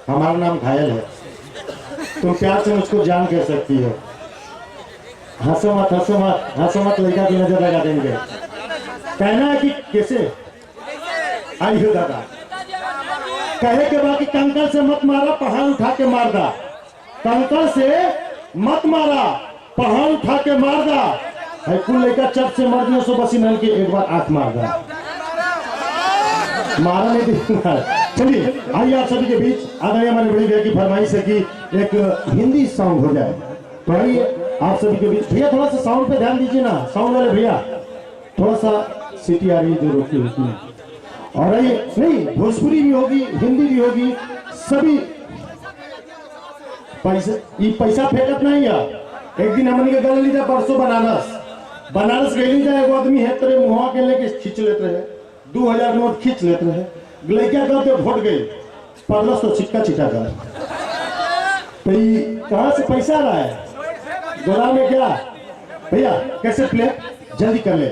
हमारा नाम घायल है, तुम प्यार से मुझको जान कह सकती हो। हंसो मत हंसो मत हंसो मत, लड़का की नजर लगा देंगे। कहना है कि कैसे आई हो दादा, कहे के बाकी कंकड़ से मत मारा पहाड़ उठा के मार दा, कंकड़ से मत मारा पहाड़ उठा के मार दा, है कुल लड़का चट से मर दिया सो बसी नल के एक बार आंख मार दा, मारा नहीं दिखा। चलिए आइए आप सभी के बीच आदरणीय हमारे बड़ी भैया की फरमाइश है कि एक हिंदी सॉन्ग हो जाए, तो आइए आप सभी के बीच। भैया थोड़ा सा साउंड पे ध्यान दीजिए ना, साउंड वाले भैया थोड़ा सा सीटी आ रही है जो रोकी होती है। और आइए, नहीं भोजपुरी भी होगी हिंदी भी होगी, सभी पैसा फेंकत नहीं है। एक दिन हमने के गल लीजा परसों बनारस गई जाए, एगो आदमी है तेरे मुहा के लेके खींच लेते रहे, 2000 नोट खींच लेते रहे, लड़का करते भोट गई परलस तो छिक्का छिटा कर, तो कहाँ से पैसा आ रहा है गोदाम में क्या भैया, कैसे प्ले जल्दी कर ले।